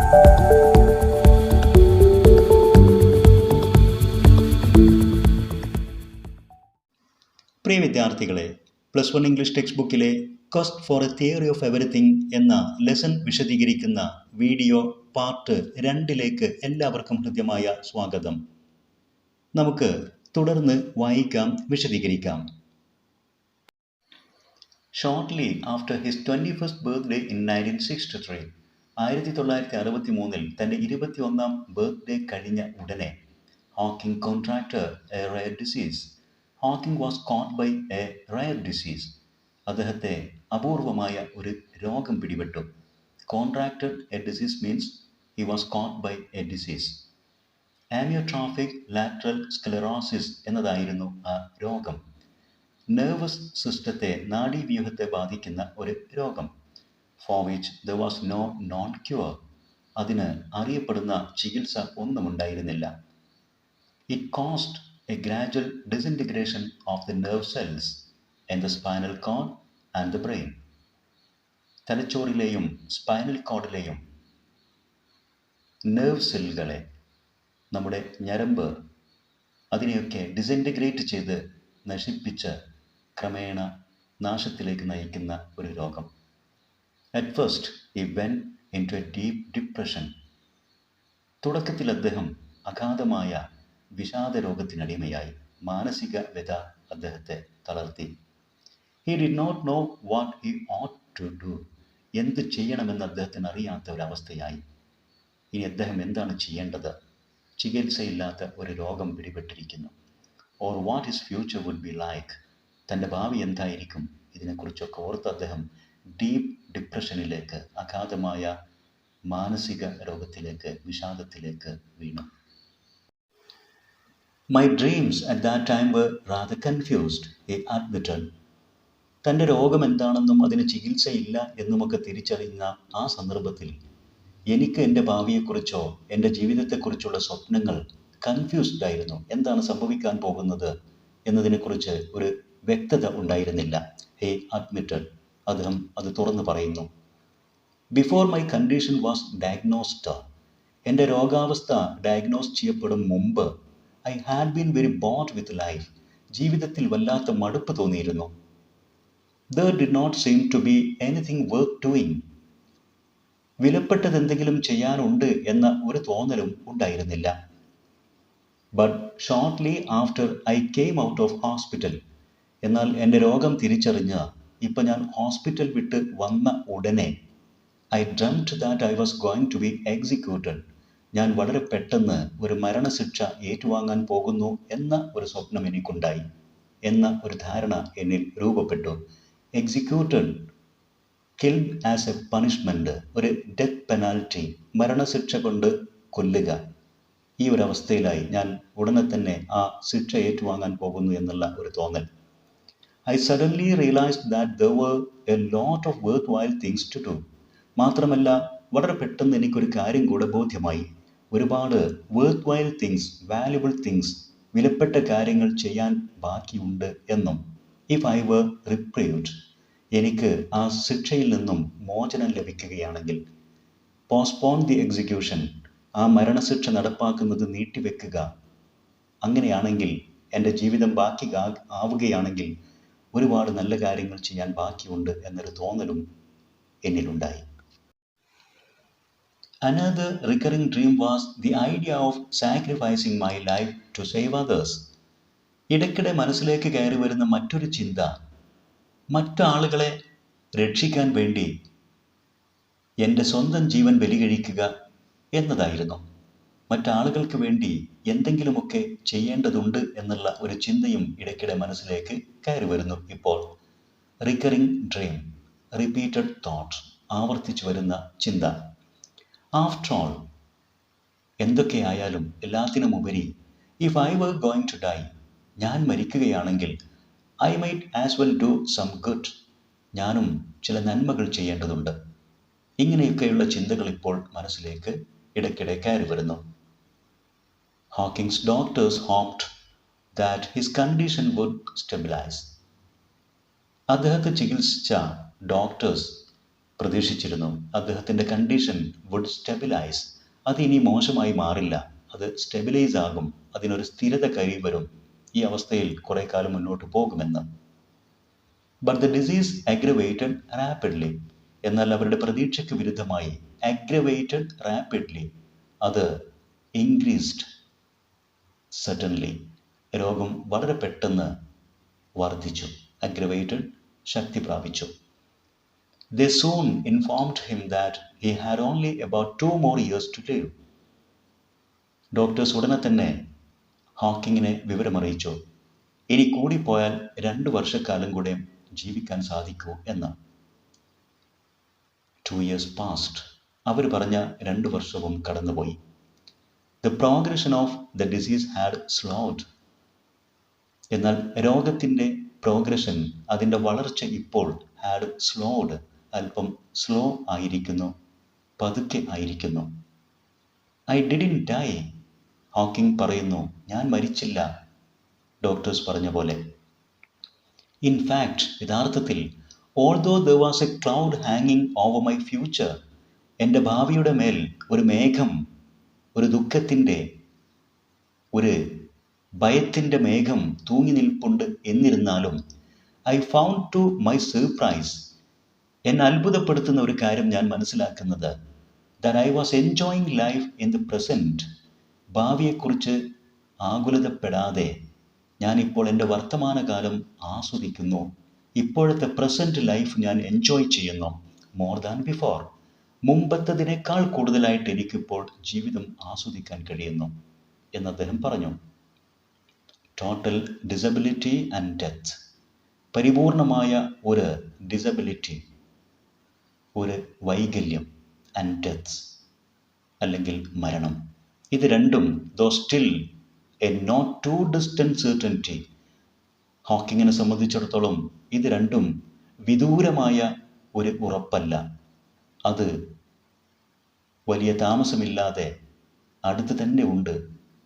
പ്രിയ വിദ്യാർത്ഥികളെ, +1 English text ബുക്കിലെ quest for a theory of everything എന്ന ലെസൺ വിശദീകരിക്കുന്ന വീഡിയോ പാർട്ട് 2 എല്ലാവർക്കും ഹൃദ്യമായ സ്വാഗതം. നമുക്ക് തുടർന്ന് വായിക്കാം, വിശദീകരിക്കാം. Shortly after his 21st birthday in 1963, 1963 തൻ്റെ 21ാം ബർത്ത്ഡേ കഴിഞ്ഞ ഉടനെ Hawking contracted a rare disease. Hawking was caught by a rare disease. അദ്ദേഹത്തെ അപൂർവമായ ഒരു രോഗം പിടിപെട്ടു. Contracted a disease means he was caught by a disease. Amyotrophic lateral sclerosis എന്നതായിരുന്നു ആ രോഗം. നെർവസ് സിസ്റ്റത്തെ, നാഡീവ്യൂഹത്തെ ബാധിക്കുന്ന ഒരു രോഗം. For which there was no known cure. അതിന് അറിയപ്പെടുന്ന ചികിത്സ ഒന്നുമുണ്ടായിരുന്നില്ല. It caused a gradual disintegration of the nerve cells in the spinal cord and the brain. തലച്ചോറിലെയും സ്പൈനൽ കോഡിലെയും നെർവ് സെല്ലുകളെ, നമ്മുടെ ഞരമ്പ്, അതിനെയൊക്കെ ഡിസിൻറ്റഗ്രേറ്റ് ചെയ്ത് നശിപ്പിച്ച് ക്രമേണ നാശത്തിലേക്ക് നയിക്കുന്ന ഒരു രോഗം. At first he went into a deep depression. തുടക്കത്തിൽ അദ്ദേഹം അഗാധമായ വിഷാദ രോഗത്തിനടിമയായി. മാനസിക വ്യത അദ്ദേഹത്തെ തളർത്തി. He did not know what he ought to do. എന്ത് ചെയ്യണമെന്ന് അദ്ദേഹത്തിന് അറിയാത്ത ഒരവസ്ഥയായി. ഇനി അദ്ദേഹം എന്താണ് ചെയ്യേണ്ടത്? ചികിത്സയില്ലാത്ത ഒരു രോഗം പിടിപെട്ടിരിക്കുന്നു. Or what his future would be like. തൻ്റെ ഭാവി എന്തായിരിക്കും? ഇതിനെക്കുറിച്ചൊക്കെ ഓർത്ത് അദ്ദേഹം ഡീപ്പ് ഡിപ്രഷനിലേക്ക്, അഗാധമായ മാനസിക രോഗത്തിലേക്ക്, വിഷാദത്തിലേക്ക് വീണു. My dreams at that time were rather confused, he admitted. തൻ്റെ രോഗം എന്താണെന്നും അതിന് ചികിത്സയില്ല എന്നുമൊക്കെ തിരിച്ചറിയുന്ന ആ സന്ദർഭത്തിൽ എനിക്ക് എൻ്റെ ഭാവിയെക്കുറിച്ചോ എൻ്റെ ജീവിതത്തെക്കുറിച്ചുള്ള സ്വപ്നങ്ങൾ കൺഫ്യൂസ്ഡ് ആയിരുന്നു. എന്താണ് സംഭവിക്കാൻ പോകുന്നത് എന്നതിനെക്കുറിച്ച് ഒരു വ്യക്തത ഉണ്ടായിരുന്നില്ല. he admitted. അദ്ദേഹം അത് തുറന്നു പറയുന്നു. Before my condition was diagnosed. എൻ്റെ രോഗാവസ്ഥ ഡയഗ്നോസ് ചെയ്യപ്പെടും മുമ്പ് I had been very bored with life. ജീവിതത്തിൽ വല്ലാത്ത മടുപ്പ് തോന്നിയിരുന്നു. There did not seem to be anything worth doing. വിലപ്പെട്ടതെന്തെങ്കിലും ചെയ്യാനുണ്ട് എന്ന ഒരു തോന്നലും ഉണ്ടായിരുന്നില്ല. But shortly after I came out of hospital, എന്നാൽ എൻ്റെ രോഗം തിരിച്ചറിഞ്ഞ് ഇപ്പം ഞാൻ ഹോസ്പിറ്റൽ വിട്ട് വന്ന ഉടനെ I dreamt that I was going to be executed. ഞാൻ വളരെ പെട്ടെന്ന് ഒരു മരണശിക്ഷ ഏറ്റുവാങ്ങാൻ പോകുന്നു എന്ന ഒരു സ്വപ്നം എനിക്കുണ്ടായി, എന്ന ഒരു ധാരണ എന്നിൽ രൂപപ്പെട്ടു. Executed, killed as A punishment, ഒരു ഡെത്ത് പെനാൽറ്റി, മരണശിക്ഷ കൊണ്ട് കൊല്ലുക. ഈ ഒരു അവസ്ഥയിലായി. ഞാൻ ഉടനെ തന്നെ ആ ശിക്ഷ ഏറ്റുവാങ്ങാൻ പോകുന്നു എന്നുള്ള ഒരു തോന്നൽ. I suddenly realised that there were a lot of worth while things to do. മാത്രമല്ല, വളരെ പെട്ടെന്ന് എനിക്കൊരു കാര്യം കൂടെ ബോധ്യമായി. ഒരുപാട് worth while things, valuable things, വിലപ്പെട്ട കാര്യങ്ങൾ ചെയ്യാൻ ബാക്കിയുണ്ട് എന്നും. ഇഫ് ഐ വർ റിപ്രീവ്ഡ്, എനിക്ക് ആ ശിക്ഷയിൽ നിന്നും മോചനം ലഭിക്കുകയാണെങ്കിൽ. പോസ്റ്റ്പോൺ ദി എക്സിക്യൂഷൻ, ആ മരണശിക്ഷ നടപ്പാക്കുന്നത് നീട്ടിവെക്കുക. അങ്ങനെയാണെങ്കിൽ, എൻ്റെ ജീവിതം ബാക്കി ആവുകയാണെങ്കിൽ ഒരുപാട് നല്ല കാര്യങ്ങൾ ചെയ്യാൻ ബാക്കിയുണ്ട് എന്നൊരു തോന്നലും എന്നിലുണ്ടായി. Another recurring dream was the idea of sacrificing my life to save others. ഇടയ്ക്കിടെ മനസ്സിലേക്ക് കയറി വരുന്ന മറ്റൊരു ചിന്ത, മറ്റാളുകളെ രക്ഷിക്കാൻ വേണ്ടി എൻ്റെ സ്വന്തം ജീവൻ ബലികഴിക്കുക എന്നതായിരുന്നു. മറ്റാളുകൾക്ക് വേണ്ടി എന്തെങ്കിലുമൊക്കെ ചെയ്യേണ്ടതുണ്ട് എന്നുള്ള ഒരു ചിന്തയും ഇടയ്ക്കിടെ മനസ്സിലേക്ക് കയറി വരുന്നു ഇപ്പോൾ. റിക്കറിംഗ് ഡ്രീം, റിപ്പീറ്റഡ് തോട്ട്, ആവർത്തിച്ചു വരുന്ന ചിന്ത. ആഫ്റ്റർ ഓൾ, എന്തൊക്കെയായാലും, എല്ലാത്തിനുമുപരി, if I were going to die, ഞാൻ മരിക്കുകയാണെങ്കിൽ, I might as well do some good, ഞാനും ചില നന്മകൾ ചെയ്യേണ്ടതുണ്ട്. ഇങ്ങനെയൊക്കെയുള്ള ചിന്തകൾ ഇപ്പോൾ മനസ്സിലേക്ക് ഇടയ്ക്കിടെ കയറി വരുന്നു. Hawking's doctors hoped that his condition would stabilise. അദ്ദേഹത്തെ ചികിത്സിച്ച ഡോക്ടേഴ്സ് പ്രതീക്ഷിച്ചിരുന്നു. അദ്ദേഹത്തിൻ്റെ കണ്ടീഷൻ വുഡ് സ്റ്റെബിലൈസ്, അതിനി മോശമായി മാറില്ല, അത് സ്റ്റെബിലൈസ് ആകും, അതിനൊരു സ്ഥിരത കൈവരും, ഈ അവസ്ഥയിൽ കുറേ കാലം മുന്നോട്ട് പോകുമെന്ന്. But the disease aggravated rapidly, എന്നാൽ അവരുടെ പ്രതീക്ഷയ്ക്ക് വിരുദ്ധമായി അഗ്രവേറ്റഡ് റാപ്പിഡ്ലി, അത് ഇൻക്രീസ്ഡ് സഡൻലി, രോഗം വളരെ പെട്ടെന്ന് വർദ്ധിച്ചു. അഗ്രവേറ്റഡ് ശക്തി പ്രാപിച്ചു. They soon informed him that he had only about 2 more years to live. Doctors ഉടനെ തന്നെ ഹോക്കിങ്ങിനെ വിവരമറിയിച്ചു, ഇനി കൂടിപ്പോയാൽ 2 വർഷക്കാലം കൂടെ ജീവിക്കാൻ സാധിക്കൂ എന്ന്. 2 years passed. അവർ പറഞ്ഞ 2 വർഷവും കടന്നുപോയി. The progression of the disease had slowed. എന്നാൽ രോഗത്തിൻ്റെ പ്രോഗ്രഷൻ, അതിൻ്റെ വളർച്ച ഇപ്പോൾ ഹാഡ് സ്ലോഡ്, അല്പം സ്ലോ ആയിരിക്കുന്നു, പതുക്കെ ആയിരിക്കുന്നു. ഐ ഡിഡിൻറ്റ് ഡൈ, ഹോക്കിംഗ് പറയുന്നു, ഞാൻ മരിച്ചില്ല, ഡോക്ടേഴ്സ് പറഞ്ഞ പോലെ. ഇൻ ഫാക്ട്, യഥാർത്ഥത്തിൽ, although there was a cloud hanging over my future, എൻ്റെ ഭാവിയുടെ മേൽ ഒരു മേഘം, ഒരു ദുഃഖത്തിൻ്റെ, ഒരു ഭയത്തിൻ്റെ മേഘം തൂങ്ങി നിൽപ്പുണ്ട് എന്നിരുന്നാലും, I found to my surprise, എന്നെ അത്ഭുതപ്പെടുത്തുന്ന ഒരു കാര്യം ഞാൻ മനസ്സിലാക്കുന്നത്, that I was enjoying life in the present, ഭാവിയെക്കുറിച്ച് ആകുലതപ്പെടാതെ ഞാനിപ്പോൾ എൻ്റെ വർത്തമാനകാലം ആസ്വദിക്കുന്നു, ഇപ്പോഴത്തെ പ്രസൻറ്റ് ലൈഫ് ഞാൻ എൻജോയ് ചെയ്യുന്നു, മോർ ദാൻ ബിഫോർ, മുമ്പത്തതിനേക്കാൾ കൂടുതലായിട്ട് എനിക്കിപ്പോൾ ജീവിതം ആസ്വദിക്കാൻ കഴിയുന്നു എന്ന് അദ്ദേഹം പറഞ്ഞു. ടോട്ടൽ ഡിസബിലിറ്റി ആൻഡ് ഡെത്ത്, പരിപൂർണമായ ഒരു ഡിസബിലിറ്റി, ഒരു വൈകല്യം, ആൻഡ് ഡെത്ത് അല്ലെങ്കിൽ മരണം, ഇത് രണ്ടും though still a not too distant certainty, ഹോക്കിങ്ങിനെ സംബന്ധിച്ചിടത്തോളം ഇത് രണ്ടും വിദൂരമായ ഒരു ഉറപ്പല്ല, അത് വലിയ താമസമില്ലാതെ അടുത്ത് തന്നെ ഉണ്ട്.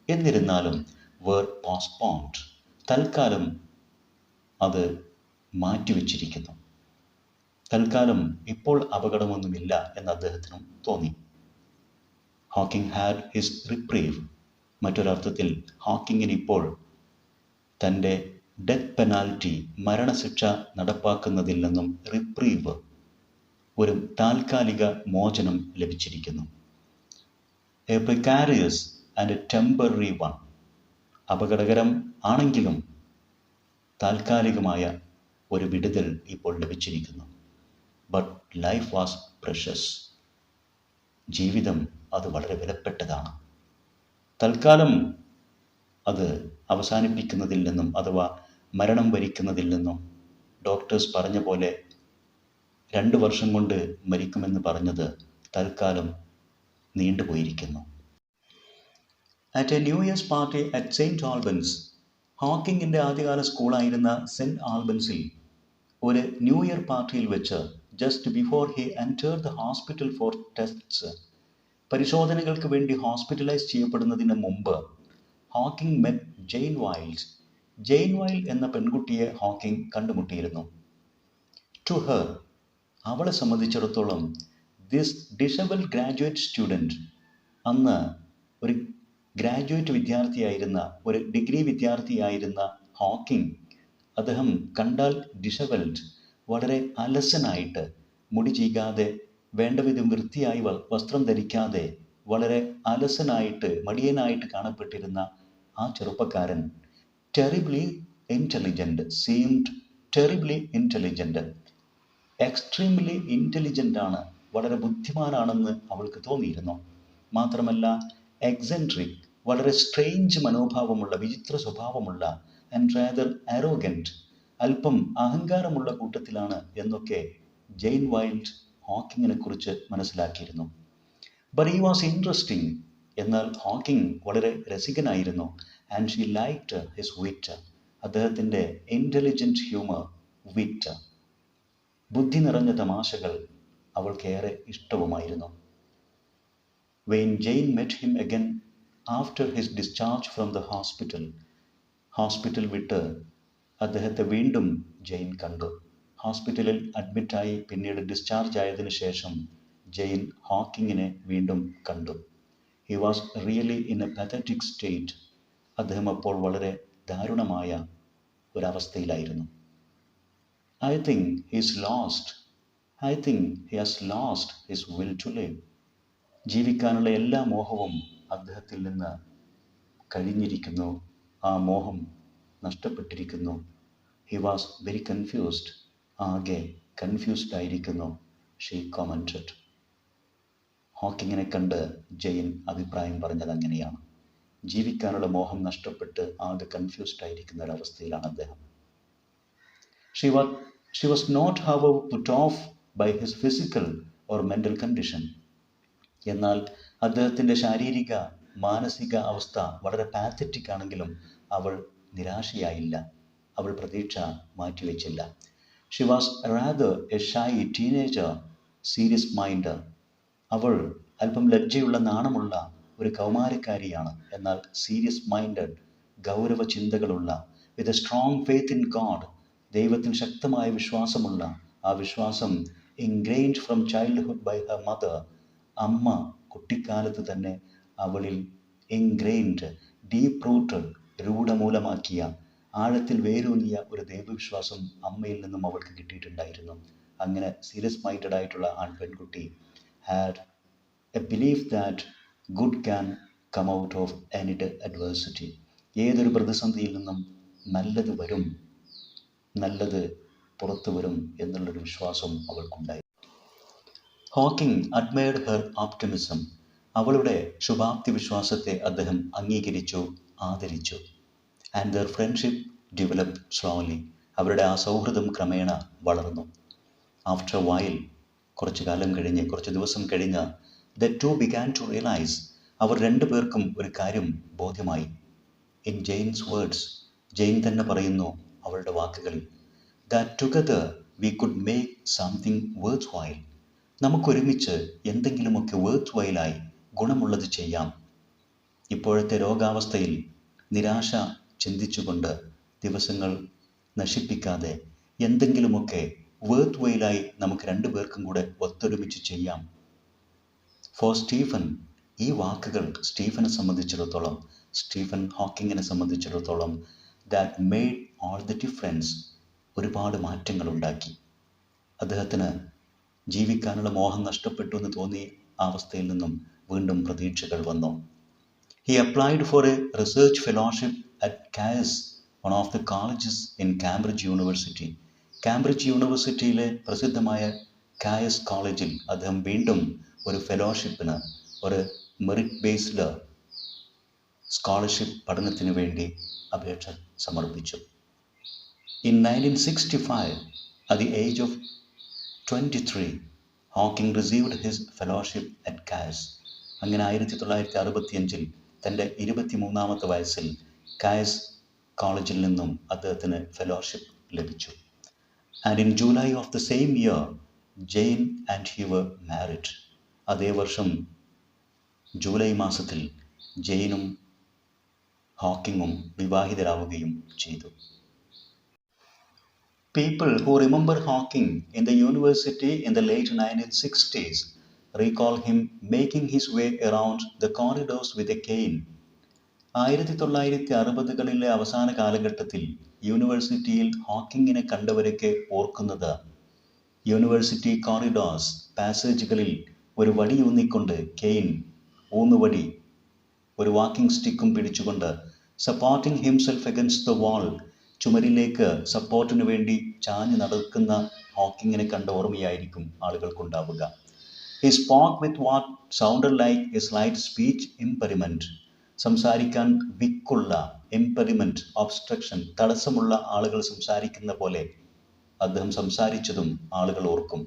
എന്നിരുന്നാലും were postponed, തൽക്കാലം അത് മാറ്റിവെച്ചിരിക്കുന്നു. തൽക്കാലം ഇപ്പോൾ അപകടമൊന്നുമില്ല എന്ന് അദ്ദേഹത്തിനും തോന്നി. ഹോക്കിംഗ് ഹാഡ് ഹിസ് റിപ്രീവ്, മറ്റൊരർത്ഥത്തിൽ ഹോക്കിങ്ങിന് ഇപ്പോൾ തൻ്റെ ഡെത്ത് പെനാൽറ്റി, മരണശിക്ഷ നടപ്പാക്കുന്നതിൽ നിന്നും റിപ്രീവ്, ഒരു താൽക്കാലിക മോചനം ലഭിച്ചിരിക്കുന്നു. A precarious and a temporary one, അപകടകരം ആണെങ്കിലും താൽക്കാലികമായ ഒരു വിടുതൽ ഇപ്പോൾ ലഭിച്ചിരിക്കുന്നു. ബട്ട് ലൈഫ് വാസ് പ്രഷ്യസ്, ജീവിതം അത് വളരെ വിലപ്പെട്ടതാണ്. തൽക്കാലം അത് അവസാനിപ്പിക്കുന്നതിൽ നിന്നും, അഥവാ മരണം വരിക്കുന്നതിൽ നിന്നും, ഡോക്ടേഴ്സ് പറഞ്ഞ പോലെ 2 വർഷം കൊണ്ട് മരിക്കുമെന്ന് പറഞ്ഞത് തൽക്കാലം നീണ്ടുപോയിരിക്കുന്നു. At a New Year's party at Saint Albans, ഹോക്കിങ്ങിൻ്റെ ആദ്യകാല സ്കൂളായിരുന്ന സെൻറ്റ് ആൽബൻസിൽ ഒരു ന്യൂ ഇയർ പാർട്ടിയിൽ വെച്ച്, just before he entered the hospital for tests, പരിശോധനകൾക്ക് വേണ്ടി ഹോസ്പിറ്റലൈസ് ചെയ്യപ്പെടുന്നതിന് മുമ്പ്, Hawking met Jane Wilde. Jane Wilde എന്ന പെൺകുട്ടിയെ ഹോക്കിംഗ് കണ്ടുമുട്ടിയിരുന്നു. ടു ഹെർ, അവളെ സംബന്ധിച്ചിടത്തോളം, ദിസ് ഡിസബിൾഡ് ഗ്രാജുവേറ്റ് സ്റ്റുഡൻറ്റ്, അന്ന് ഒരു ഗ്രാജുവേറ്റ് വിദ്യാർത്ഥിയായിരുന്ന, ഒരു ഡിഗ്രി വിദ്യാർത്ഥിയായിരുന്ന ഹോക്കിംഗ്, അദ്ദേഹം കണ്ടാൽ ഡിസബിൾഡ്, വളരെ അലസനായിട്ട്, മുടി ചീകാതെ, വേണ്ടവിധം വൃത്തിയായി വസ്ത്രം ധരിക്കാതെ, വളരെ അലസനായിട്ട്, മടിയനായിട്ട് കാണപ്പെട്ടിരുന്ന ആ ചെറുപ്പക്കാരൻ, terribly intelligent, seemed terribly intelligent, extremely intelligent ആണ്, വളരെ ബുദ്ധിമാനാണെന്ന് അവൾക്ക് തോന്നിയിരുന്നു. മാത്രമല്ല എക്സെൻട്രിക്, വളരെ സ്ട്രേഞ്ച് മനോഭാവമുള്ള, വിചിത്ര സ്വഭാവമുള്ള, ആൻഡ് റാദർ അരോഗൻറ്റ്, അല്പം അഹങ്കാരമുള്ള കൂട്ടത്തിലാണ് എന്നൊക്കെ ജെയിൻ വൈൽഡ് ഹോക്കിങ്ങിനെ കുറിച്ച് മനസ്സിലാക്കിയിരുന്നു. ബട്ട് ഹി വാസ് ഇൻട്രസ്റ്റിംഗ്, എന്നാൽ ഹോക്കിംഗ് വളരെ രസികനായിരുന്നു. ആൻഡ് ഷീ ലൈക്ഡ് ഹിസ് വിറ്റ്, അദ്ദേഹത്തിൻ്റെ ഇൻ്റലിജൻറ്റ് ഹ്യൂമർ, വിറ്റ്, ബുദ്ധി നിറഞ്ഞ തമാശകൾ അവൾക്കേറെ ഇഷ്ടവുമായിരുന്നു. When Jane met him again after his discharge from the hospital, hospital വിട്ട് അദ്ദേഹത്തെ വീണ്ടും ജെയിൻ കണ്ടു. ഹോസ്പിറ്റലിൽ അഡ്മിറ്റായി പിന്നീട് ഡിസ്ചാർജ് ആയതിനു ശേഷം ജെയിൻ ഹോക്കിങ്ങിനെ വീണ്ടും കണ്ടു. He was really in a pathetic state. അദ്ദേഹം അപ്പോൾ വളരെ ദാരുണമായ ഒരവസ്ഥയിലായിരുന്നു. I think he's lost I think he has lost his will to live. ജീവിക്കാനുള്ള എല്ലാ മോഹവും അദ്ദേഹത്തിൽ നിന്ന് കഴിഞ്ഞിരിക്കുന്നു. ആ മോഹം നഷ്ടപ്പെട്ടിരിക്കുന്നു. He was very confused. ആകെ കൺഫ്യൂസ്ഡ് ആയിരിക്കുന്നു. She commented. ഹോക്കിങ്ങിനെ കണ്ട് ജെയിൻ അഭിപ്രായം പറഞ്ഞത് അങ്ങനെയാണ്. ജീവിക്കാനുള്ള മോഹം നഷ്ടപ്പെട്ട് ആകെ കൺഫ്യൂസ്ഡ് ആയിരിക്കുന്ന ഒരവസ്ഥയിലാണ് അദ്ദേഹം. She was not, however, put off by his physical or mental condition. എന്നാൽ അദ്ദേഹത്തിൻ്റെ ശാരീരിക മാനസിക അവസ്ഥ വളരെ പാത്തറ്റിക് ആണെങ്കിലും അവൾ നിരാശയായില്ല. അവൾ പ്രതീക്ഷ മാറ്റിവെച്ചില്ല. She was rather a shy teenager, serious mind. അവൾ അല്പം ലജ്ജയുള്ള നാണമുള്ള ഒരു കൗമാരക്കാരിയാണ്. എന്നാൽ സീരിയസ് മൈൻഡഡ്, ഗൗരവ ചിന്തകളുള്ള, with a strong faith in God, ദൈവത്തിൽ ശക്തമായ വിശ്വാസമുള്ള, ആ വിശ്വാസം ingrained from childhood by her mother. അമ്മ കുട്ടിക്കാലത്ത് തന്നെ അവളിൽ ഇൻഗ്രെയിൻഡ്, ഡീപ്പ് റൂട്ടഡ്, രൂഢമൂലമാക്കിയ, ആഴത്തിൽ വേരൂന്നിയ ഒരു ദൈവവിശ്വാസം അമ്മയിൽ നിന്നും അവൾക്ക് കിട്ടിയിട്ടുണ്ടായിരുന്നു. അങ്ങനെ സീരിയസ് മൈൻഡഡ് ആയിട്ടുള്ള പെൺകുട്ടി had a belief that good can come out of any adversity. ഏതൊരു പ്രതിസന്ധിയിൽ നിന്നും നല്ലത് വരും, നല്ലത് പുറത്തു വരും എന്നുള്ളൊരു വിശ്വാസം അവൾക്കുണ്ടായി. Hawking admired her optimism. അവളുടെ ശുഭാപ്തി വിശ്വാസത്തെ അദ്ദേഹം അംഗീകരിച്ചു, ആദരിച്ചു. And their friendship developed slowly. അവരുടെ ആ സൗഹൃദം ക്രമേണ വളർന്നു. ആഫ്റ്റർ എ വൈൽ, കുറച്ച് ദിവസം കഴിഞ്ഞ്, the two began to realise, അവർ രണ്ടു പേർക്കും ഒരു കാര്യം ബോധ്യമായി. ഇൻ ജെയിൻസ് വേർഡ്സ്, ജെയിൻ തന്നെ പറയുന്നു അവളുടെ വാക്കുകളിൽ, that together we could make something worthwhile. നമുക്കൊരുമിച്ച് എന്തെങ്കിലുമൊക്കെ വേർത്ത് വൈലായി ഗുണമുള്ളത് ചെയ്യാം. ഇപ്പോഴത്തെ രോഗാവസ്ഥയിൽ നിരാശ ചിന്തിച്ചുകൊണ്ട് ദിവസങ്ങൾ നശിപ്പിക്കാതെ എന്തെങ്കിലുമൊക്കെ വേർത്ത് വൈലായി നമുക്ക് രണ്ടുപേർക്കും കൂടെ ഒത്തൊരുമിച്ച് ചെയ്യാം. ഫോർ സ്റ്റീഫൻ, ഈ വാക്കുകൾ സ്റ്റീഫനെ സംബന്ധിച്ചിടത്തോളം, സ്റ്റീഫൻ ഹോക്കിങ്ങിനെ സംബന്ധിച്ചിടത്തോളം, that made all the difference. ഒരുപാട് മാറ്റങ്ങൾ ഉണ്ടാക്കി. അദ്ദേഹത്തിന് ജീവിക്കാനുള്ള മോഹം നഷ്ടപ്പെട്ടു എന്ന് തോന്നിയ അവസ്ഥയിൽ നിന്നും വീണ്ടും പ്രതീക്ഷകൾ വന്നു. He applied for a research fellowship at Caius, one of the colleges in Cambridge University. Cambridge യൂണിവേഴ്സിറ്റിയിലെ പ്രസിദ്ധമായ കായസ് കോളേജിൽ അദ്ദേഹം വീണ്ടും ഒരു ഫെലോഷിപ്പിന്, ഒരു മെറിറ്റ് ബേസ്ഡ് സ്കോളർഷിപ്പ് പഠനത്തിന് വേണ്ടി അപേക്ഷ സമർപ്പിച്ചു. In 1965, at the age of 23, Hawking received his fellowship at Caius. അങ്ങനെ 1965 തൻ്റെ 23-ാമത്തെ വയസ്സിൽ കായസ് കോളേജിൽ നിന്നും അദ്ദേഹത്തിന് ഫെലോഷിപ്പ് ലഭിച്ചു. And in July of the same year, Jane and he were married. അതേ വർഷം ജൂലൈ മാസത്തിൽ ജെയിനും ഹോക്കിങ്ങും വിവാഹിതരാവുകയും ചെയ്തു. People who remember Hawking in the university in the late 1960s recall him making his way around the corridors with a cane. 1960കളിലെ അവസാന കാലഘട്ടത്തിൽ യൂണിവേഴ്സിറ്റിയിൽ ഹോക്കിങ്ങിനെ കണ്ടവരൊക്കെ ഓർക്കുന്നത്, university corridors, പാസേജുകളിൽ ഒരു വടിയൂന്നിക്കൊണ്ട്, cane, ഊന്നുവടി, ഒരു വാക്കിംഗ് സ്റ്റിക്കും പിടിച്ചുകൊണ്ട്, supporting himself against the wall, ചുമരിലേക്ക് സപ്പോർട്ടിനു വേണ്ടി ചാഞ്ഞു നടക്കുന്ന ഹോക്കിങ്ങിനെ കണ്ട ഓർമ്മയായിരിക്കും ആളുകൾക്കുണ്ടാവുക. He spoke with what sounded like a slight speech impediment. സംസാരിക്കാൻ വിക്കുള്ള, ഇംപെരിമെൻറ്റ്, ഒബ്സ്ട്രക്ഷൻ, തടസ്സമുള്ള ആളുകൾ സംസാരിക്കുന്ന പോലെ അദ്ദേഹം സംസാരിച്ചതും ആളുകൾ ഓർക്കും.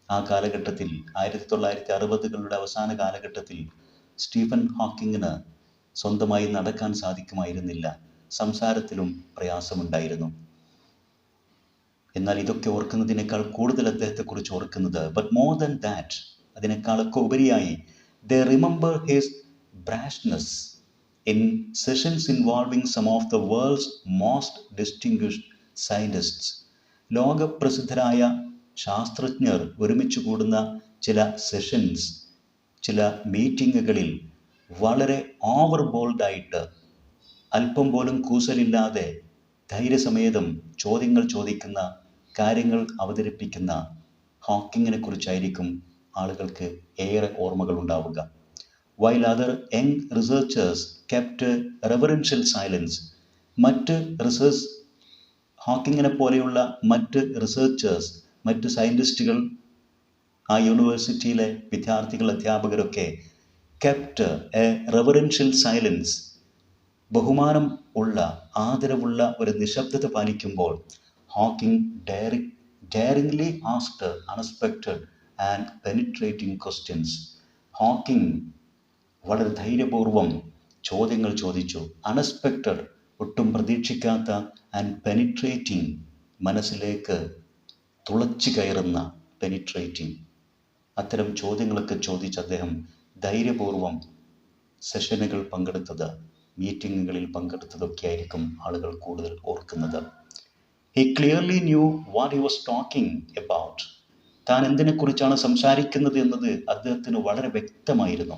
ആ കാലഘട്ടത്തിൽ, 1960കളുടെ അവസാന കാലഘട്ടത്തിൽ, സ്റ്റീഫൻ ഹോക്കിങ്ങിന് സ്വന്തമായി നടക്കാൻ സാധിക്കുമായിരുന്നില്ല. സംസാരത്തിലും പ്രയാസമുണ്ടായിരുന്നു. എന്നാൽ ഇതൊക്കെ ഓർക്കുന്നതിനേക്കാൾ കൂടുതൽ അദ്ദേഹത്തെക്കുറിച്ച് ഓർക്കുന്നത്, ബട്ട് മോർ ദാൻ ദാറ്റ്, അതിനേക്കാളൊക്കെ ഉപരിയായി, they remember his brashness in sessions involving some of the world's most distinguished scientists. ലോകപ്രസിദ്ധരായ ശാസ്ത്രജ്ഞർ ഒരുമിച്ച് കൂടുന്ന ചില സെഷൻസ്, ചില മീറ്റിങ്ങുകളിൽ വളരെ ഓവർ ബോൾഡായിട്ട്, അല്പം പോലും കൂസലില്ലാതെ ധൈര്യസമേതം ചോദ്യങ്ങൾ ചോദിക്കുന്ന, കാര്യങ്ങൾ അവതരിപ്പിക്കുന്ന ഹോക്കിങ്ങിനെ കുറിച്ചായിരിക്കും ആളുകൾക്ക് ഏറെ ഓർമ്മകൾ ഉണ്ടാവുക. While other young researchers kept reverential silence, മറ്റ് റിസർച്ച് ഹോക്കിങ്ങിനെ പോലെയുള്ള മറ്റ് റിസർച്ചേഴ്സ്, മറ്റ് സയൻറ്റിസ്റ്റുകൾ, ആ യൂണിവേഴ്സിറ്റിയിലെ വിദ്യാർത്ഥികൾ, അധ്യാപകരൊക്കെ കെപ്റ്റ് എ റെവറൻഷ്യൽ സൈലൻസ്, ബഹുമാനം ഉള്ള, ആദരവുള്ള ഒരു നിശബ്ദത പാലിക്കുമ്പോൾ Hawking daringly asked unexpected and penetrating questions. Hawking വളരെ ധൈര്യപൂർവം ചോദ്യങ്ങൾ ചോദിച്ചു. അൺഎക്സ്പെക്റ്റഡ്, ഒട്ടും പ്രതീക്ഷിക്കാത്ത, ആൻഡ് പെനിട്രേറ്റിംഗ്, മനസ്സിലേക്ക് തുളച്ചു കയറുന്ന, പെനിട്രേറ്റിംഗ്, അത്തരം ചോദ്യങ്ങളൊക്കെ ചോദിച്ച് അദ്ദേഹം ധൈര്യപൂർവം സെഷനുകൾ പങ്കെടുത്തത്, മീറ്റിങ്ങുകളിൽ പങ്കെടുത്തതൊക്കെ ആയിരിക്കും ആളുകൾ കൂടുതൽ ഓർക്കുന്നത്. He clearly knew what he was talking about. താൻ എന്തിനെക്കുറിച്ചാണ് സംസാരിക്കുന്നത് എന്നത് അദ്ദേഹത്തിന് വളരെ വ്യക്തമായിരുന്നു.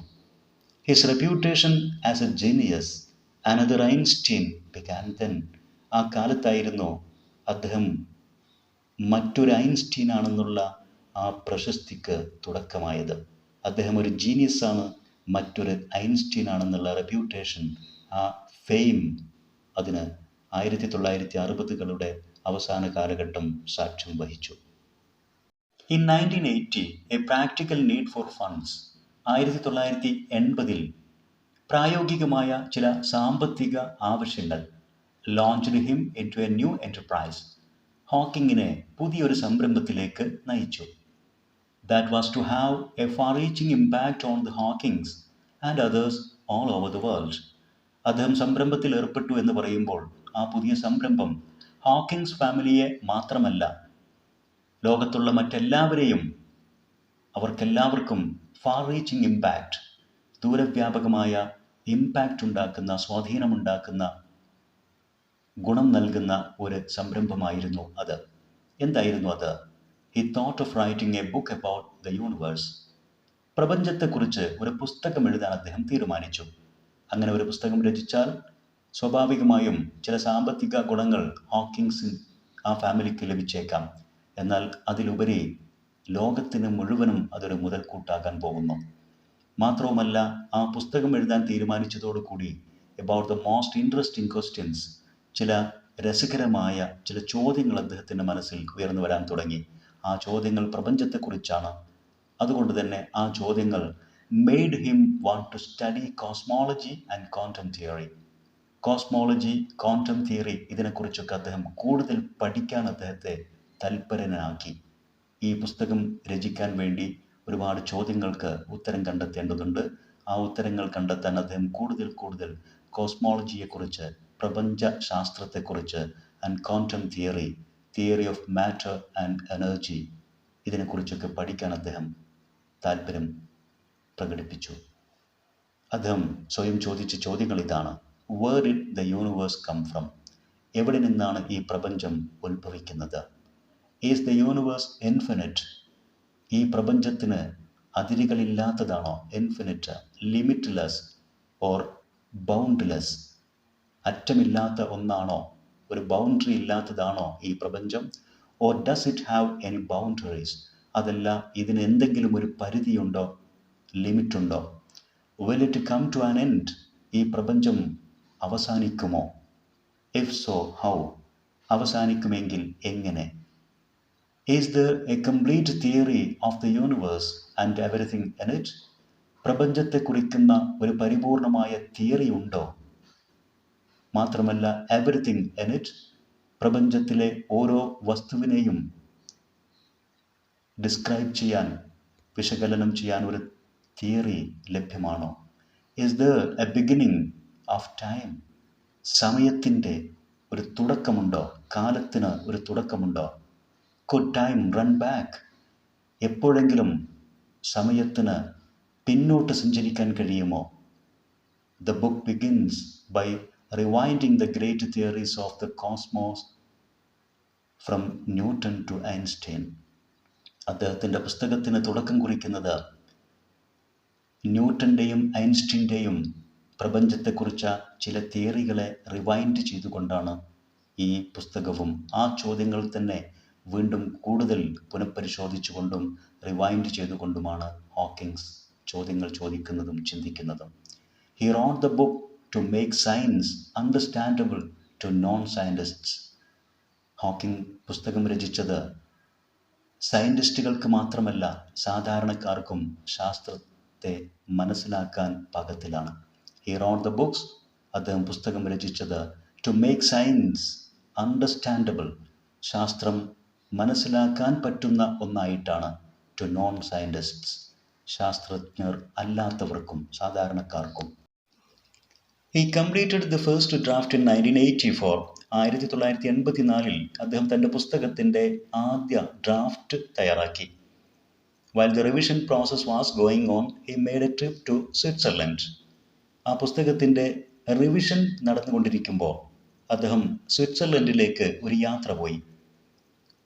His reputation as a genius, another Einstein, began then. ആ കാലത്തായിരുന്നു അദ്ദേഹം മറ്റൊരു ഐൻസ്റ്റീൻ ആണെന്നുള്ള ആ പ്രശസ്തിക്ക് തുടക്കമായത്. അദ്ദേഹം ഒരു ജീനിയസ് ആണ്, മറ്റൊരു ഐൻസ്റ്റീൻ ആണെന്നുള്ള റെപ്യൂട്ടേഷൻ, ആ ഫെയിം, അതിന് 1960കളുടെ അവസാന കാലഘട്ടം സാക്ഷ്യം വഹിച്ചു. In 1980, a practical need for funds. 1980-ൽ പ്രായോഗികമായ ചില സാമ്പത്തിക ആവശ്യങ്ങൾ launched him into a new enterprise. ഹോക്കിങ്ങിനെ പുതിയൊരു സംരംഭത്തിലേക്ക് നയിച്ചു. That was to have a far-reaching impact on the Hawkings and others all over the world. അദ്ദേഹം സംരംഭത്തിൽ ഏർപ്പെട്ടു എന്ന് പറയുമ്പോൾ ആ പുതിയ സംരംഭം ഹോക്കിങ്സ് ഫാമിലിയെ മാത്രമല്ല, ലോകത്തുള്ള മറ്റെല്ലാവരെയും, അവർക്കെല്ലാവർക്കും ഫാർ റീച്ചിങ് ഇമ്പാക്റ്റ്, ദൂരവ്യാപകമായ ഇമ്പാക്റ്റ് ഉണ്ടാക്കുന്ന, സ്വാധീനമുണ്ടാക്കുന്ന, ഗുണം നൽകുന്ന ഒരു സംരംഭമായിരുന്നു അത്. എന്തായിരുന്നു അത്? He thought of writing a book about the universe. പ്രപഞ്ചത്തെക്കുറിച്ച് ഒരു പുസ്തകം എഴുതാൻ അദ്ദേഹം തീരുമാനിച്ചു. അങ്ങനെ ഒരു പുസ്തകം രചിച്ചാൽ സ്വാഭാവികമായും ചില സാമ്പത്തിക ഗുണങ്ങൾ ഹോക്കിങ്സ് ആ ഫാമിലിക്ക് ലഭിച്ചേക്കാം. എന്നാൽ അതിലുപരി ലോകത്തിന് മുഴുവനും അതൊരു മുതൽക്കൂട്ടാകാൻ പോകുന്നു. മാത്രവുമല്ല, ആ പുസ്തകം എഴുതാൻ തീരുമാനിച്ചതോടുകൂടി about the most interesting questions, ചില രസകരമായ ചില ചോദ്യങ്ങൾ അദ്ദേഹത്തിൻ്റെ മനസ്സിൽ ഉയർന്നു വരാൻ തുടങ്ങി. ആ ചോദ്യങ്ങൾ പ്രപഞ്ചത്തെക്കുറിച്ചാണ്. അതുകൊണ്ട് തന്നെ ആ ചോദ്യങ്ങൾ made him want to study cosmology and quantum theory. Cosmology, quantum theory, ഇതിനെക്കുറിച്ചൊക്കെ അദ്ദേഹം കൂടുതൽ പഠിക്കാൻ അദ്ദേഹത്തെ തൽപരനാക്കി. ഈ പുസ്തകം രചിക്കാൻ വേണ്ടി ഒരുപാട് ചോദ്യങ്ങൾക്ക് ഉത്തരം കണ്ടെത്തേണ്ടതുണ്ട്. ആ ഉത്തരങ്ങൾ കണ്ടെത്താൻ അദ്ദേഹം കൂടുതൽ കോസ്മോളജിയെക്കുറിച്ച്, പ്രപഞ്ച ശാസ്ത്രത്തെക്കുറിച്ച്, and quantum theory, theory of matter and energy, ഇതിനെക്കുറിച്ചൊക്കെ പഠിക്കാൻ അദ്ദേഹം താല്പര്യം പ്രകടിപ്പിച്ചു. അദ്ദേഹം സ്വയം ചോദിച്ച ചോദ്യങ്ങൾ ഇതാണ്: Where did the universe come from? എവിടെ നിന്നാണ് ഈ പ്രപഞ്ചം ഉത്ഭവിക്കുന്നത്? Is the universe infinite? ഈ പ്രപഞ്ചത്തിന് അതിരുകളില്ലാത്തതാണോ? Infinite, limitless or boundless? അറ്റമില്ലാത്ത ഒന്നാണോ? ഒരു ബൗണ്ടറി ഇല്ലാത്തതാണോ ഈ പ്രപഞ്ചം? Or does it have any boundaries? അതല്ല, ഇതിന് എന്തെങ്കിലും ഒരു പരിധിയുണ്ടോ, ലിമിറ്റുണ്ടോ? Will it come to an end? ഈ പ്രപഞ്ചം അവസാനിക്കുമോ? If so, how? അവസാനിക്കുമെങ്കിൽ എങ്ങനെ? Is there a complete theory of the universe and everything in it? പ്രപഞ്ചത്തെ കുറിക്കുന്ന ഒരു പരിപൂർണമായ തിയറി ഉണ്ടോ? മാത്രമല്ല, എവറിത്തിങ് ഇൻ ഇറ്റ്, പ്രപഞ്ചത്തിലെ ഓരോ വസ്തുവിനെയും ഡിസ്ക്രൈബ് ചെയ്യാൻ, വിശകലനം ചെയ്യാൻ ഒരു തിയറി ലഭ്യമാണോ? Is there a beginning of time? സമയത്തിൻ്റെ ഒരു തുടക്കമുണ്ടോ? കാലത്തിന് ഒരു തുടക്കമുണ്ടോ? Could time run back? എപ്പോഴെങ്കിലും സമയത്തിന് പിന്നോട്ട് സഞ്ചരിക്കാൻ കഴിയുമോ? The book begins by rewinding the great theories of the cosmos from Newton to Einstein. അദ്ദേഹത്തിൻ്റെ പുസ്തകത്തിന് തുടക്കം കുറിക്കുന്നത് ന്യൂട്ടൻ്റെയും ഐൻസ്റ്റീൻ്റെയും പ്രപഞ്ചത്തെക്കുറിച്ച ചില തിയറികളെ റിവൈൻഡ് ചെയ്തുകൊണ്ടാണ് ഈ പുസ്തകവും ആ ചോദ്യങ്ങൾ തന്നെ വീണ്ടും കൂടുതൽ പുനഃപരിശോധിച്ചുകൊണ്ടും റിവൈൻഡ് ചെയ്തുകൊണ്ടുമാണ് ഹോക്കിങ്സ് ചോദ്യങ്ങൾ ചോദിക്കുന്നതും ചിന്തിക്കുന്നതും. He wrote the book to make science understandable to non-scientists. Hawking പുസ്തകം രചിച്ചത് സയൻറ്റിസ്റ്റുകൾക്ക് മാത്രമല്ല സാധാരണക്കാർക്കും ശാസ്ത്രത്തെ മനസ്സിലാക്കാൻ പാകത്തിലാണ്. He wrote the books, അദ്ദേഹം പുസ്തകം രചിച്ചത് to make science understandable, ശാസ്ത്രം മനസ്സിലാക്കാൻ പറ്റുന്ന ഒന്നായിട്ടാണ്, to non-scientists, ശാസ്ത്രജ്ഞർ അല്ലാത്തവർക്കും സാധാരണക്കാർക്കും. He completed the first draft in 1984. 1984 അദ്ദേഹം തൻ്റെ പുസ്തകത്തിൻ്റെ ആദ്യ ഡ്രാഫ്റ്റ് തയ്യാറാക്കി. While the revision process was going on, he made a trip to Switzerland. ആ പുസ്തകത്തിൻ്റെ റിവിഷൻ നടന്നുകൊണ്ടിരിക്കുമ്പോൾ അദ്ദേഹം സ്വിറ്റ്സർലൻഡിലേക്ക് ഒരു യാത്ര പോയി.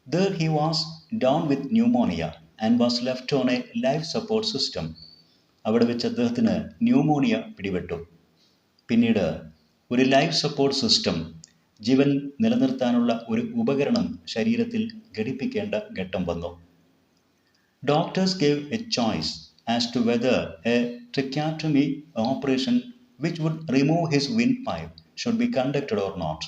There he was down with pneumonia and was left on a life support system. അവിടെ വെച്ച് അദ്ദേഹത്തിന് ന്യൂമോണിയ പിടിപെട്ടു. പിന്നീട് ഒരു ലൈഫ് സപ്പോർട്ട് സിസ്റ്റം, ജീവൻ നിലനിർത്താനുള്ള ഒരു ഉപകരണം ശരീരത്തിൽ ഘടിപ്പിക്കേണ്ട ഘട്ടം വന്നു. Doctors gave a choice as to whether a tracheotomy operation which would remove his windpipe should be conducted or not.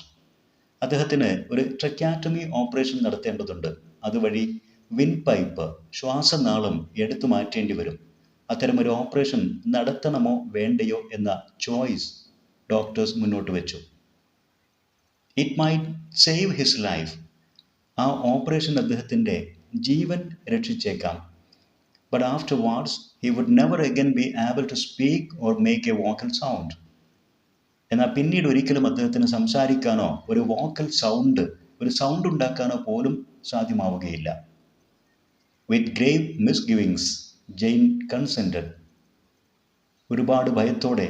അദ്ദേഹത്തിന് ഒരു ട്രിക്യാറ്റമി ഓപ്പറേഷൻ നടത്തേണ്ടതുണ്ട്. അതുവഴി വിൻഡ് പൈപ്പ്, ശ്വാസനാളം എടുത്തു മാറ്റേണ്ടി വരും. അത്തരമൊരു ഓപ്പറേഷൻ നടത്തണമോ വേണ്ടയോ എന്ന ചോയ്സ് ഡോക്ടേഴ്സ് മുന്നോട്ട് വെച്ചു. It might save his life. ആ ഓപ്പറേഷൻ അദ്ദേഹത്തിൻ്റെ ജീവൻ രക്ഷിച്ചേക്കാം. But afterwards he would never again be able to speak or make a vocal sound. എന്നാൽ പിന്നീട് ഒരിക്കലും അദ്ദേഹത്തിന് സംസാരിക്കാനോ ഒരു വോക്കൽ സൗണ്ട്, ഒരു സൗണ്ട് ഉണ്ടാക്കാനോ പോലും സാധ്യമാവുകയില്ല. വിത്ത് ഗ്രേവ് മിസ്ഗിവിങ്സ് ജെയിൻ കൺസെൻറ്റഡ്. ഒരുപാട് ഭയത്തോടെ,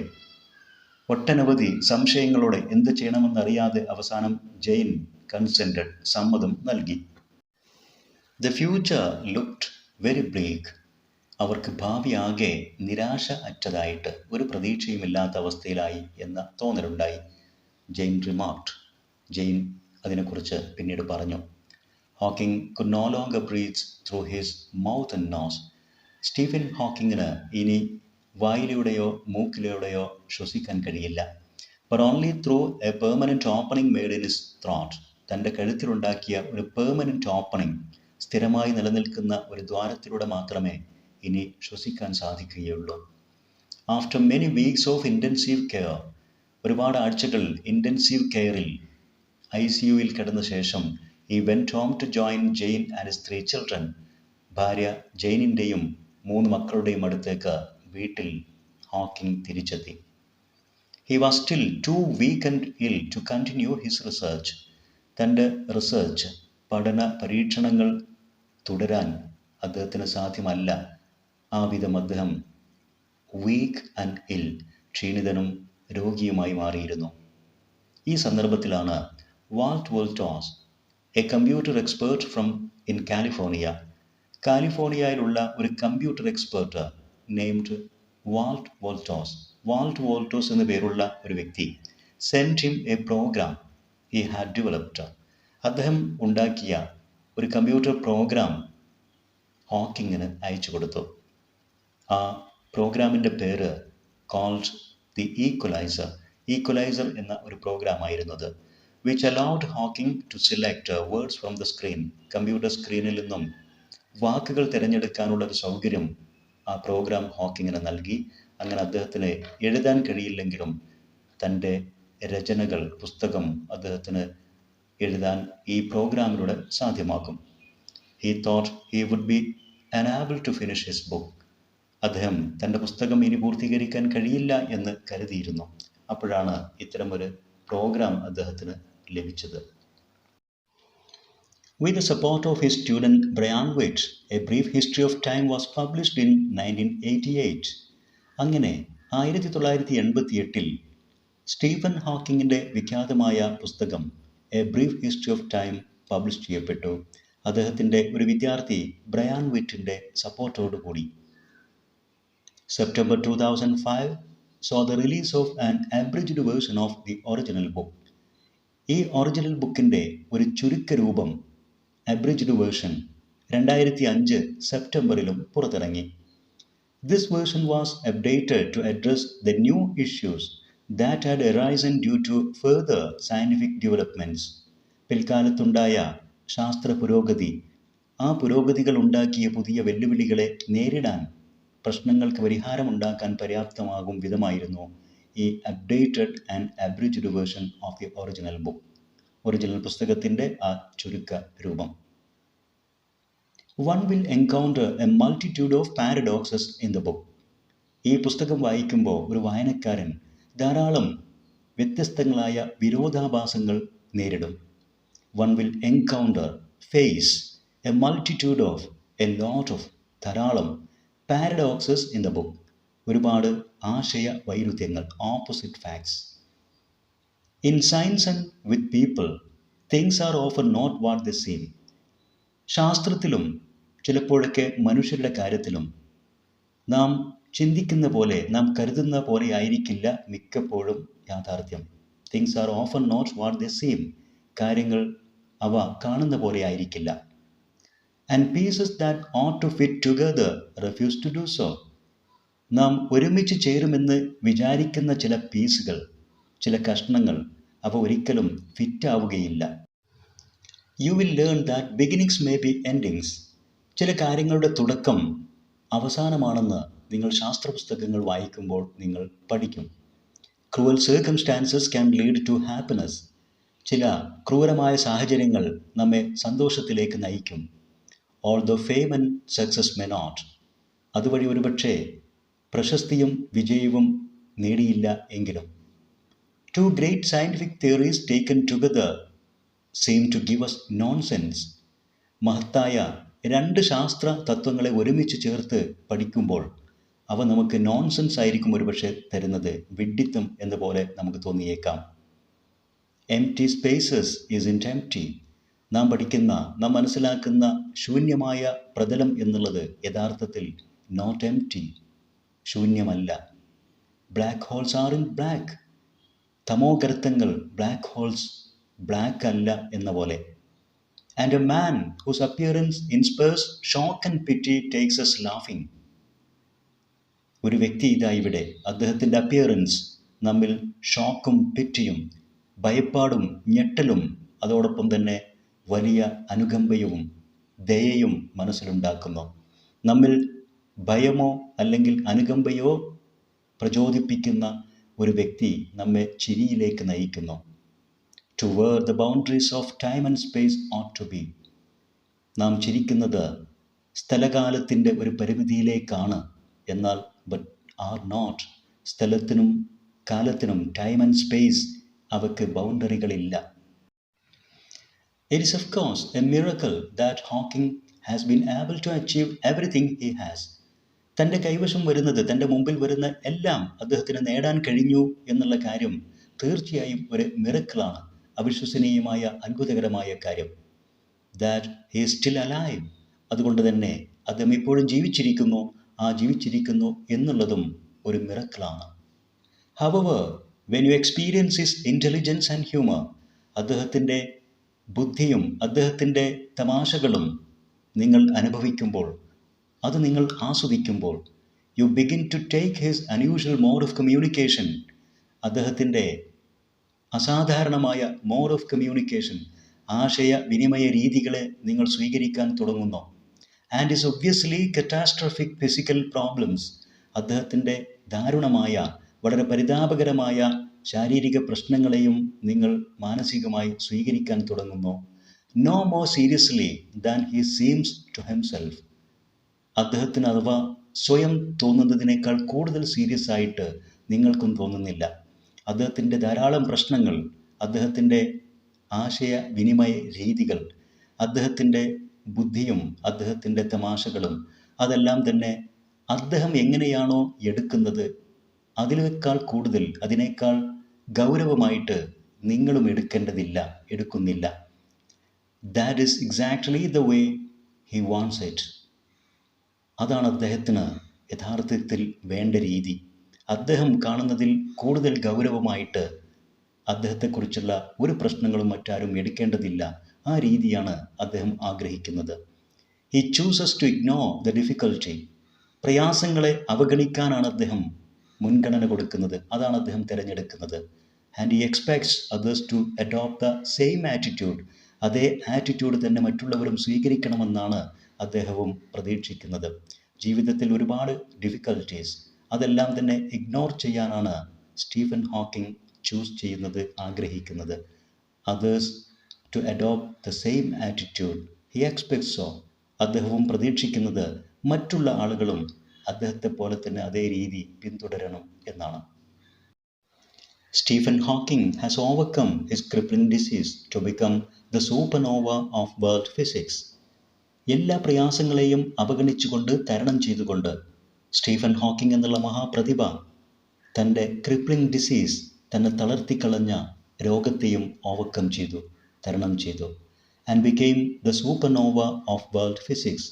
ഒട്ടനവധി സംശയങ്ങളോടെ, എന്ത് ചെയ്യണമെന്നറിയാതെ അവസാനം ജെയിൻ കൺസെൻറ്റഡ്, സമ്മതം നൽകി. The future looked very bleak. അവർക്ക് ഭാവി ആകെ നിരാശ അറ്റതായിട്ട്, ഒരു പ്രതീക്ഷയുമില്ലാത്ത അവസ്ഥയിലായി എന്ന തോന്നലുണ്ടായി. ജെയിൻ റിമാർക്ഡ്. ജെയിൻ അതിനെക്കുറിച്ച് പിന്നീട് പറഞ്ഞു. ഹോക്കിംഗ് could no longer breathe through his mouth and nose. Stephen ഹോക്കിങ്ങിന് ഇനി വായിലൂടെയോ മൂക്കിലൂടെയോ ശ്വസിക്കാൻ കഴിയില്ല. but only through a permanent opening made in his throat. തൻ്റെ കഴുത്തിലുണ്ടാക്കിയ ഒരു പെർമനന്റ് ഓപ്പണിംഗ്, സ്ഥിരമായി നിലനിൽക്കുന്ന ഒരു ദ്വാരത്തിലൂടെ മാത്രമേ ഇനി ശ്വസിക്കാൻ സാധിക്കുകയുള്ളൂ. After many weeks of intensive care, ഒരുപാട് ആഴ്ചകൾ ഇൻറ്റൻസീവ് കെയറിൽ ICUയിൽ കിടന്ന ശേഷം he went home to join Jane and his 3 children. ഭാര്യ ജെയിനിൻ്റെയും 3 മക്കളുടെയും അടുത്തേക്ക് വീട്ടിൽ ഹോക്കിംഗ് തിരിച്ചെത്തി. He was still too weak and ill to continue his research. തൻ്റെ റിസർച്ച്, പഠന പരീക്ഷണങ്ങൾ തുടരാൻ അദ്ദേഹത്തിന് സാധ്യമല്ല. ആ വിധം അദ്ദേഹം വീക്ക് ആൻഡ് ഇൽ, ക്ഷീണിതനും രോഗിയുമായി മാറിയിരുന്നു. ഈ സന്ദർഭത്തിലാണ് Walt Woltosz, a computer expert in കാലിഫോർണിയയിലുള്ള ഒരു computer expert named Walt Woltosz എന്ന പേരുള്ള ഒരു വ്യക്തി, send him a program he had developed. അദ്ദേഹം ഉണ്ടാക്കിയ ഒരു കമ്പ്യൂട്ടർ പ്രോഗ്രാം ഹോക്കിങ്ങിന് അയച്ചു കൊടുത്തു. ആ പ്രോഗ്രാമിൻ്റെ പേര് കോൾഡ് ദി ഈക്വലൈസർ എന്ന ഒരു പ്രോഗ്രാമായിരുന്നത്. which allowed Hawking to select words from the screen. Computer സ്ക്രീനിൽ നിന്നും വാക്കുകൾ തിരഞ്ഞെടുക്കാനുള്ള ഒരു സൗകര്യം ആ പ്രോഗ്രാം ഹോക്കിങ്ങിന് നൽകി. അങ്ങനെ അദ്ദേഹത്തിന് എഴുതാൻ കഴിയില്ലെങ്കിലും തൻ്റെ രചനകൾ, പുസ്തകം അദ്ദേഹത്തിന് എഴുതാൻ ഈ പ്രോഗ്രാമിലൂടെ സാധ്യമാക്കും. He thought he would be unable to finish his book. അദ്ദേഹം തൻ്റെ പുസ്തകം ഇനി പൂർത്തീകരിക്കാൻ കഴിയില്ല എന്ന് കരുതിയിരുന്നു. അപ്പോഴാണ് ഇത്തരമൊരു പ്രോഗ്രാം അദ്ദേഹത്തിന് ലഭിച്ചത്. With the support of his student Brian Witt, A Brief History of Time was published in 1988. അങ്ങനെ 1988 സ്റ്റീഫൻ ഹോക്കിങ്ങിൻ്റെ വിഖ്യാതമായ പുസ്തകം A brief history of time publish ചെയ്യപ്പെട്ടു. അദ്ദേഹത്തിൻ്റെ ഒരു വിദ്യാർത്ഥി Brian വിറ്റിൻ്റെ സപ്പോർട്ടോടുകൂടി. September 2005 saw the release of an abridged version of the original book. ഈ original ബുക്കിൻ്റെ ഒരു ചുരുക്ക രൂപം, അബ്രിജ്ഡ് വേർഷൻ 2005 സെപ്റ്റംബറിലും പുറത്തിറങ്ങി. This version was updated to address the new issues that had arisen due to further scientific developments. പിൽക്കാലത്തുണ്ടായ ശാസ്ത്ര പുരോഗതി, ആ പുരോഗതികൾ ഉണ്ടാക്കിയ പുതിയ വെല്ലുവിളികളെ നേരിടാൻ, പ്രശ്നങ്ങൾക്ക് പരിഹാരമുണ്ടാക്കാൻ പര്യാപ്തമാകും വിധമായിരുന്നു ഈ updated and abridged version of the original book. Original പുസ്തകത്തിൻ്റെ ആ ചുരുക്ക രൂപം. One will encounter a multitude of paradoxes in the book. ഈ പുസ്തകം വായിക്കുമ്പോൾ ഒരു വായനക്കാരൻ ധാരാളം വ്യത്യസ്തങ്ങളായ വിരോധാഭാസങ്ങൾ നേരിടും. One will encounter, face, a multitude of, a lot of, ധാരാളം paradoxes in the book. ഒരുപാട് ആശയ വൈരുദ്ധ്യങ്ങൾ, opposite facts. In science and with people, things are often not what they seem. ശാസ്ത്രത്തിലും ചിലപ്പോഴൊക്കെ മനുഷ്യരുടെ കാര്യത്തിലും നാം ചിന്തിക്കുന്ന പോലെ, നാം കരുതുന്ന പോലെ ആയിരിക്കില്ല മിക്കപ്പോഴും യാഥാർത്ഥ്യം. Things are often not what they seem. കാര്യങ്ങൾ അവ കാണുന്ന പോലെ ആയിരിക്കില്ല. And pieces that ought to fit together refuse to do so. നാം ഒരുമിച്ച് ചേരുമെന്ന് വിചാരിക്കുന്ന ചില പീസുകൾ, ചില കഷ്ണങ്ങൾ, അവ ഒരിക്കലും ഫിറ്റാവുകയില്ല. You will learn that beginnings may be endings. ചില കാര്യങ്ങളുടെ തുടക്കം അവസാനമാണെന്ന് നിങ്ങൾ ശാസ്ത്രപുസ്തകങ്ങൾ വായിക്കുമ്പോൾ നിങ്ങൾ പഠിക്കും. Cruel circumstances can lead to happiness. ചില ക്രൂരമായ സാഹചര്യങ്ങൾ നമ്മെ സന്തോഷത്തിലേക്ക് നയിക്കും. Although fame and success may not. അതുവഴി ഒരുപക്ഷെ പ്രശസ്തിയും വിജയവും നേടിയില്ല എങ്കിലും. Two great scientific theories taken together seem to give us nonsense. മഹത്തായ രണ്ട് ശാസ്ത്ര തത്വങ്ങളെ ഒരുമിച്ച് ചേർത്ത് പഠിക്കുമ്പോൾ അവ നമുക്ക് നോൺസെൻസ് ആയിരിക്കും ഒരുപക്ഷെ തരുന്നത്, വിഡ്ഢിത്തം എന്ന പോലെ നമുക്ക് തോന്നിയേക്കാം. Empty spaces isn't empty. നാം പഠിക്കുന്ന, നാം മനസ്സിലാക്കുന്ന ശൂന്യമായ പ്രതലം എന്നുള്ളത് യഥാർത്ഥത്തിൽ നോട്ട് എംപ്റ്റി, ശൂന്യമല്ല. Black holes are in black. തമോഗർത്തങ്ങൾ, ബ്ലാക്ക് ഹോൾസ് ബ്ലാക്ക് അല്ല എന്ന പോലെ. And a man whose appearance inspires shock and pity takes us laughing. ഒരു വ്യക്തി ഇതാ ഇവിടെ, അദ്ദേഹത്തിൻ്റെ അപ്പിയറൻസ് നമ്മിൽ ഷോക്കും പിറ്റിയും ഭയപ്പാടും ഞെട്ടലും അതോടൊപ്പം തന്നെ വലിയ അനുകമ്പയും ദയയും മനസ്സിലുണ്ടാക്കുന്നു. നമ്മിൽ ഭയമോ അല്ലെങ്കിൽ അനുകമ്പയോ പ്രചോദിപ്പിക്കുന്ന ഒരു വ്യക്തി നമ്മെ ചിരിയിലേക്ക് നയിക്കുന്നു. To where the boundaries of time and space ought to be. നാം ചിരിക്കുന്നത് സ്ഥലകാലത്തിൻ്റെ ഒരു പരിമിതിയിലേക്കാണ്, എന്നാൽ but are not. സ്ഥലത്തിനും കാലത്തിനും, ടൈം ആൻഡ് സ്പേസ്, അവയ്ക്ക് ബൗണ്ടറികളില്ല. It is of course a miracle that Hawking has been able to achieve everything he has. തൻ്റെ കൈവശം വരുന്നത്, തൻ്റെ മുമ്പിൽ വരുന്ന എല്ലാം അദ്ദേഹത്തിന് നേടാൻ കഴിഞ്ഞു എന്നുള്ള കാര്യം തീർച്ചയായും ഒരു മിറക്കിളാണ്, അവിശ്വസനീയമായ അത്ഭുതകരമായ കാര്യം. That he is still alive. അതുകൊണ്ട് തന്നെ അദ്ദേഹം ഇപ്പോഴും ജീവിച്ചിരിക്കുന്നു, ആ ജീവിച്ചിരിക്കുന്നു എന്നുള്ളതും ഒരു മിറക്കിളാണ്. However, when you experience his intelligence and humor, അദ്ദേഹത്തിൻ്റെ ബുദ്ധിയും അദ്ദേഹത്തിൻ്റെ തമാശകളും നിങ്ങൾ അനുഭവിക്കുമ്പോൾ, അത് നിങ്ങൾ ആസ്വദിക്കുമ്പോൾ, you begin to take his unusual mode of communication, അദ്ദേഹത്തിൻ്റെ അസാധാരണമായ മോഡ് ഓഫ് കമ്മ്യൂണിക്കേഷൻ, ആശയ വിനിമയ രീതികളെ നിങ്ങൾ സ്വീകരിക്കാൻ തുടങ്ങുന്നു. And is obviously കറ്റാസ്ട്രോഫിക് physical problems, അദ്ദേഹത്തിൻ്റെ ദാരുണമായ, വളരെ പരിതാപകരമായ ശാരീരിക പ്രശ്നങ്ങളെയും നിങ്ങൾ മാനസികമായി സ്വീകരിക്കാൻ തുടങ്ങുന്നു. No more seriously than he seems to himself. അദ്ദേഹത്തിന് അഥവാ സ്വയം തോന്നുന്നതിനേക്കാൾ കൂടുതൽ സീരിയസ് ആയിട്ട് നിങ്ങൾക്കും തോന്നുന്നില്ല. അദ്ദേഹത്തിൻ്റെ ധാരാളം പ്രശ്നങ്ങൾ, അദ്ദേഹത്തിൻ്റെ ആശയ വിനിമയ രീതികൾ, അദ്ദേഹത്തിൻ്റെ ബുദ്ധിയും അദ്ദേഹത്തിൻ്റെ തമാശകളും, അതെല്ലാം തന്നെ അദ്ദേഹം എങ്ങനെയാണോ എടുക്കുന്നത് അതിനേക്കാൾ കൂടുതൽ, അതിനേക്കാൾ ഗൗരവമായിട്ട് നിങ്ങളും എടുക്കേണ്ടതില്ല, എടുക്കുന്നില്ല. That is exactly the way he wants it. അതാണ് അദ്ദേഹത്തിന് യഥാർത്ഥത്തിൽ വേണ്ട രീതി. അദ്ദേഹം കാണുന്നതിൽ കൂടുതൽ ഗൗരവമായിട്ട് അദ്ദേഹത്തെക്കുറിച്ചുള്ള ഒരു പ്രശ്നങ്ങളും മറ്റാരും എടുക്കേണ്ടതില്ല. ആ രീതിയാണ് അദ്ദേഹം ആഗ്രഹിക്കുന്നത്. He chooses to ignore the difficulty. പ്രയാസങ്ങളെ അവഗണിക്കാനാണ് അദ്ദേഹം മുൻഗണന കൊടുക്കുന്നത്. അതാണ് അദ്ദേഹം തിരഞ്ഞെടുക്കുന്നത്. And he expects others to adopt the same attitude. അതേ ആറ്റിറ്റ്യൂഡ് തന്നെ മറ്റുള്ളവരും സ്വീകരിക്കണമെന്നാണ് അദ്ദേഹവും പ്രതീക്ഷിക്കുന്നത്. ജീവിതത്തിൽ ഒരുപാട് ഡിഫിക്കൽറ്റീസ്, അതെല്ലാം തന്നെ ഇഗ്നോർ ചെയ്യാനാണ് സ്റ്റീഫൻ ഹോക്കിംഗ് ചൂസ് ചെയ്യുന്നത്, ആഗ്രഹിക്കുന്നത്. Others to adopt the same attitude he expects so. അദ്ദേഹവും പ്രതീക്ഷിക്കുന്നത് മറ്റുള്ള ആളുകളും അദ്ദേഹത്തെ പോലെ തന്നെ അതേ രീതി പിന്തുടരണം എന്നാണ്. Stephen Hawking has overcome his crippling disease to become the supernova of world physics. എല്ലാ പ്രയാസങ്ങളെയും അവഗണിച്ചുകൊണ്ട്, തരണം ചെയ്തുകൊണ്ട് സ്റ്റീഫൻ ഹോക്കിംഗ് എന്നുള്ള മഹാപ്രതിഭ തൻ്റെ ക്രിപ്ലിംഗ് ഡിസീസ്, തന്നെ തളർത്തിക്കളഞ്ഞ രോഗത്തെയും ഓവർകം ചെയ്തു, തരണം ചെയ്തു. And became the supernova of world physics.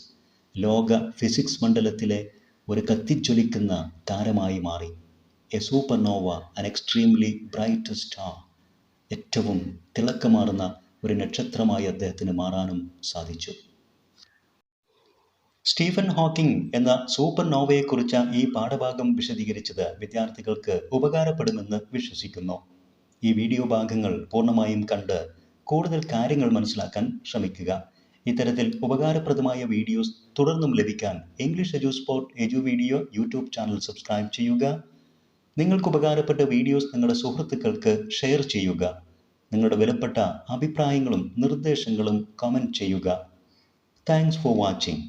ലോക ഫിസിക്സ് മണ്ഡലത്തിലെ ഒരു കത്തിജ്വലിക്കുന്ന താരമായി മാറി. എ സൂപ്പർനോവ, അൻ എക്സ്ട്രീംലി ബ്രൈറ്റ് സ്റ്റാർ. ഏറ്റവും തിളക്കമാർന്ന ഒരു നക്ഷത്രമായി അദ്ദേഹത്തിന് മാറാനും സാധിച്ചു. സ്റ്റീഫൻ ഹോക്കിംഗ് എന്ന സൂപ്പർനോവയെക്കുറിച്ച് ഈ പാഠഭാഗം വിശദീകരിച്ചത് വിദ്യാർത്ഥികൾക്ക് ഉപകാരപ്പെടുമെന്ന് വിശ്വസിക്കുന്നു. ഈ വീഡിയോ ഭാഗങ്ങൾ പൂർണ്ണമായും കണ്ട് കൂടുതൽ കാര്യങ്ങൾ മനസ്സിലാക്കാൻ ശ്രമിക്കുക. ഇത്തരത്തിൽ ഉപകാരപ്രദമായ വീഡിയോസ് തുടർന്നും ലഭിക്കാൻ English Eduport edu video YouTube channel subscribe ചെയ്യുക. നിങ്ങൾക്ക് ഉപകാരപ്പെട്ട വീഡിയോസ് നിങ്ങളുടെ സുഹൃത്തുക്കൾക്ക് ഷെയർ ചെയ്യുക. നിങ്ങളുടെ വിലപ്പെട്ട അഭിപ്രായങ്ങളും നിർദ്ദേശങ്ങളും കമൻറ്റ് ചെയ്യുക. Thanks for watching.